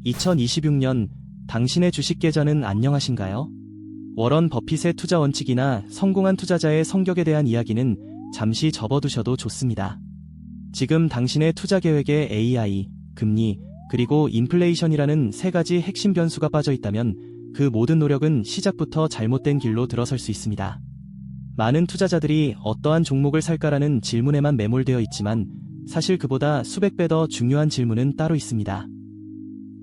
2026년 당신의 주식 계좌는 안녕하신가요? 워런 버핏의 투자 원칙이나 성공한 투자자의 성격에 대한 이야기는 잠시 접어두셔도 좋습니다. 지금 당신의 투자 계획에 AI, 금리, 그리고 인플레이션이라는 세 가지 핵심 변수가 빠져 있다면 그 모든 노력은 시작부터 잘못된 길로 들어설 수 있습니다. 많은 투자자들이 어떠한 종목을 살까라는 질문에만 매몰되어 있지만 사실 그보다 수백 배 더 중요한 질문은 따로 있습니다.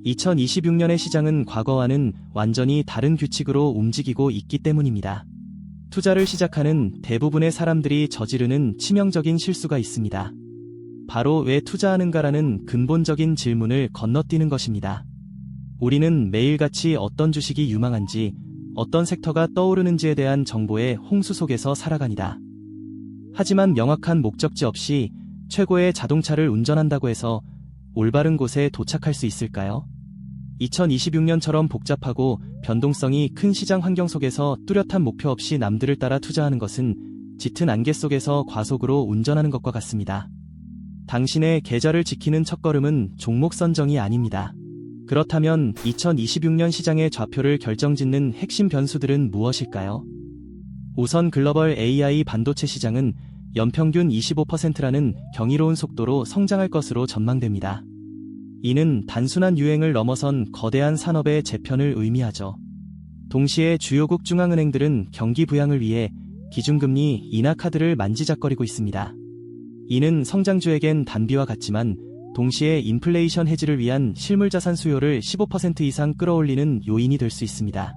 2026년의 시장은 과거와는 완전히 다른 규칙으로 움직이고 있기 때문입니다. 투자를 시작하는 대부분의 사람들이 저지르는 치명적인 실수가 있습니다. 바로 왜 투자하는가라는 근본적인 질문을 건너뛰는 것입니다. 우리는 매일같이 어떤 주식이 유망한지, 어떤 섹터가 떠오르는지에 대한 정보의 홍수 속에서 살아갑니다. 하지만 명확한 목적지 없이 최고의 자동차를 운전한다고 해서 올바른 곳에 도착할 수 있을까요? 2026년처럼 복잡하고 변동성이 큰 시장 환경 속에서 뚜렷한 목표 없이 남들을 따라 투자하는 것은 짙은 안개 속에서 과속으로 운전하는 것과 같습니다. 당신의 계좌를 지키는 첫걸음은 종목 선정이 아닙니다. 그렇다면 2026년 시장의 좌표를 결정짓는 핵심 변수들은 무엇일까요? 우선 글로벌 AI 반도체 시장은 연평균 25%라는 경이로운 속도로 성장할 것으로 전망됩니다. 이는 단순한 유행을 넘어선 거대한 산업의 재편을 의미하죠. 동시에 주요국 중앙은행들은 경기 부양을 위해 기준금리 인하 카드를 만지작거리고 있습니다. 이는 성장주에겐 단비와 같지만 동시에 인플레이션 해지를 위한 실물자산 수요를 15% 이상 끌어올리는 요인이 될 수 있습니다.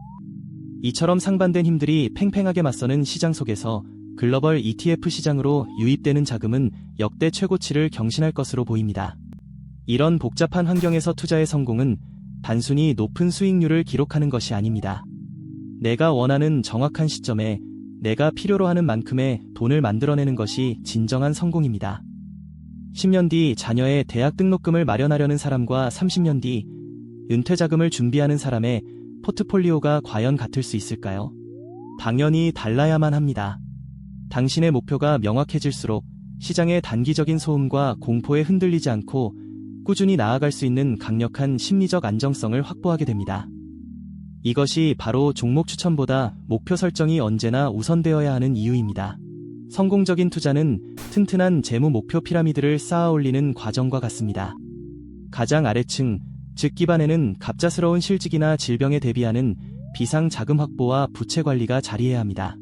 이처럼 상반된 힘들이 팽팽하게 맞서는 시장 속에서 글로벌 ETF 시장으로 유입되는 자금은 역대 최고치를 경신할 것으로 보입니다. 이런 복잡한 환경에서 투자의 성공은 단순히 높은 수익률을 기록하는 것이 아닙니다. 내가 원하는 정확한 시점에 내가 필요로 하는 만큼의 돈을 만들어내는 것이 진정한 성공입니다. 10년 뒤 자녀의 대학 등록금을 마련하려는 사람과 30년 뒤 은퇴자금을 준비하는 사람의 포트폴리오가 과연 같을 수 있을까요? 당연히 달라야만 합니다. 당신의 목표가 명확해질수록 시장의 단기적인 소음과 공포에 흔들리지 않고 꾸준히 나아갈 수 있는 강력한 심리적 안정성을 확보하게 됩니다. 이것이 바로 종목 추천보다 목표 설정이 언제나 우선되어야 하는 이유입니다. 성공적인 투자는 튼튼한 재무 목표 피라미드를 쌓아 올리는 과정과 같습니다. 가장 아래층, 즉 기반에는 갑작스러운 실직이나 질병에 대비하는 비상 자금 확보와 부채 관리가 자리해야 합니다.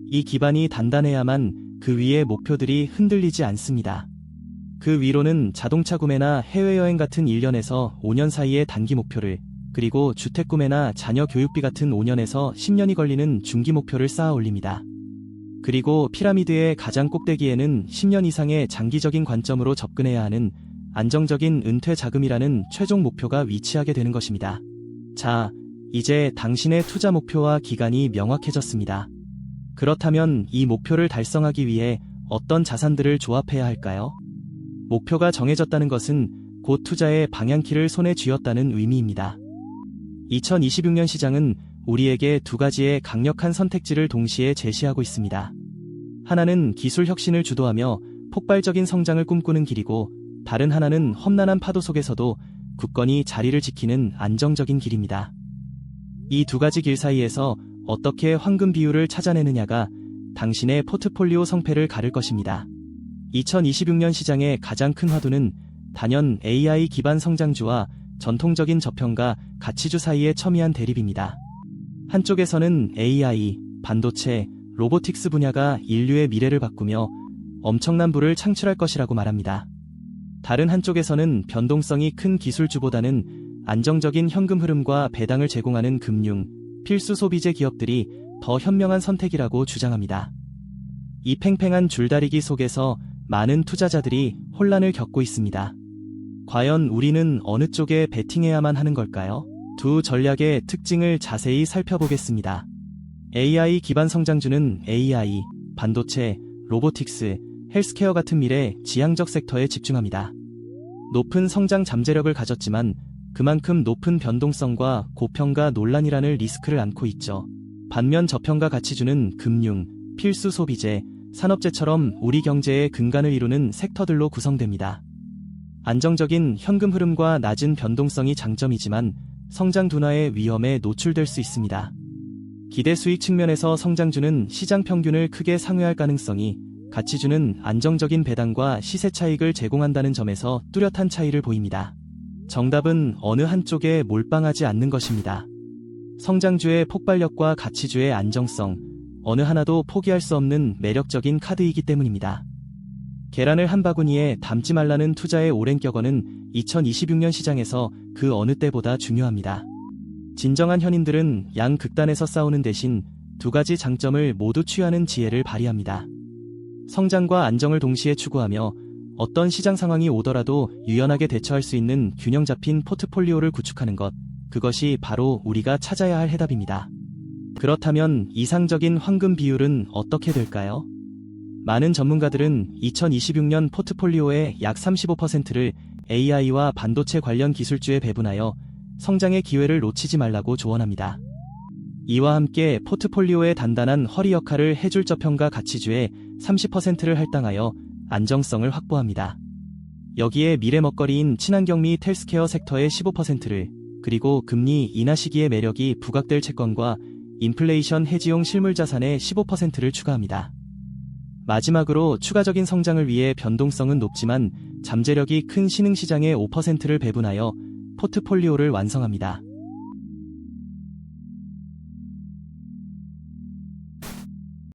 이 기반이 단단해야만 그 위의 목표들이 흔들리지 않습니다. 그 위로는 자동차 구매나 해외여행 같은 1년에서 5년 사이의 단기 목표를, 그리고 주택 구매나 자녀 교육비 같은 5년에서 10년이 걸리는 중기 목표를 쌓아 올립니다. 그리고 피라미드의 가장 꼭대기에는 10년 이상의 장기적인 관점으로 접근해야 하는 안정적인 은퇴 자금이라는 최종 목표가 위치하게 되는 것입니다. 자, 이제 당신의 투자 목표와 기간이 명확해졌습니다. 그렇다면 이 목표를 달성하기 위해 어떤 자산들을 조합해야 할까요? 목표가 정해졌다는 것은 곧 투자의 방향키를 손에 쥐었다는 의미입니다. 2026년 시장은 우리에게 두 가지의 강력한 선택지를 동시에 제시하고 있습니다. 하나는 기술 혁신을 주도하며 폭발적인 성장을 꿈꾸는 길이고, 다른 하나는 험난한 파도 속에서도 굳건히 자리를 지키는 안정적인 길입니다. 이 두 가지 길 사이에서 어떻게 황금 비율을 찾아내느냐가 당신의 포트폴리오 성패를 가를 것입니다. 2026년 시장의 가장 큰 화두는 단연 AI 기반 성장주와 전통적인 저평가 가치주 사이의 첨예한 대립입니다. 한쪽에서는 AI, 반도체, 로보틱스 분야가 인류의 미래를 바꾸며 엄청난 부를 창출할 것이라고 말합니다. 다른 한쪽에서는 변동성이 큰 기술주보다는 안정적인 현금 흐름과 배당을 제공하는 금융, 필수 소비재 기업들이 더 현명한 선택이라고 주장합니다. 이 팽팽한 줄다리기 속에서 많은 투자자들이 혼란을 겪고 있습니다. 과연 우리는 어느 쪽에 베팅해야만 하는 걸까요? 두 전략의 특징을 자세히 살펴보겠습니다. AI 기반 성장주는 AI, 반도체, 로보틱스, 헬스케어 같은 미래 지향적 섹터에 집중합니다. 높은 성장 잠재력을 가졌지만 그만큼 높은 변동성과 고평가 논란이라는 리스크를 안고 있죠. 반면 저평가 가치주는 금융, 필수 소비재, 산업재처럼 우리 경제의 근간을 이루는 섹터들로 구성됩니다. 안정적인 현금 흐름과 낮은 변동성이 장점이지만 성장 둔화의 위험에 노출될 수 있습니다. 기대 수익 측면에서 성장주는 시장 평균을 크게 상회할 가능성이, 가치주는 안정적인 배당과 시세 차익을 제공한다는 점에서 뚜렷한 차이를 보입니다. 정답은 어느 한쪽에 몰빵하지 않는 것입니다. 성장주의 폭발력과 가치주의 안정성, 어느 하나도 포기할 수 없는 매력적인 카드이기 때문입니다. 계란을 한 바구니에 담지 말라는 투자의 오랜 격언은 2026년 시장에서 그 어느 때보다 중요합니다. 진정한 현인들은 양극단에서 싸우는 대신 두 가지 장점을 모두 취하는 지혜를 발휘합니다. 성장과 안정을 동시에 추구하며 어떤 시장 상황이 오더라도 유연하게 대처할 수 있는 균형 잡힌 포트폴리오를 구축하는 것, 그것이 바로 우리가 찾아야 할 해답입니다. 그렇다면 이상적인 황금 비율은 어떻게 될까요? 많은 전문가들은 2026년 포트폴리오의 약 35%를 AI와 반도체 관련 기술주에 배분하여 성장의 기회를 놓치지 말라고 조언합니다. 이와 함께 포트폴리오의 단단한 허리 역할을 해줄 저평가 가치주의 30%를 할당하여 안정성을 확보합니다. 여기에 미래 먹거리인 친환경 및 헬스케어 섹터의 15%를, 그리고 금리 인하 시기의 매력이 부각될 채권과 인플레이션 해지용 실물 자산의 15%를 추가합니다. 마지막으로 추가적인 성장을 위해 변동성은 높지만 잠재력이 큰 신흥시장의 5%를 배분하여 포트폴리오를 완성합니다.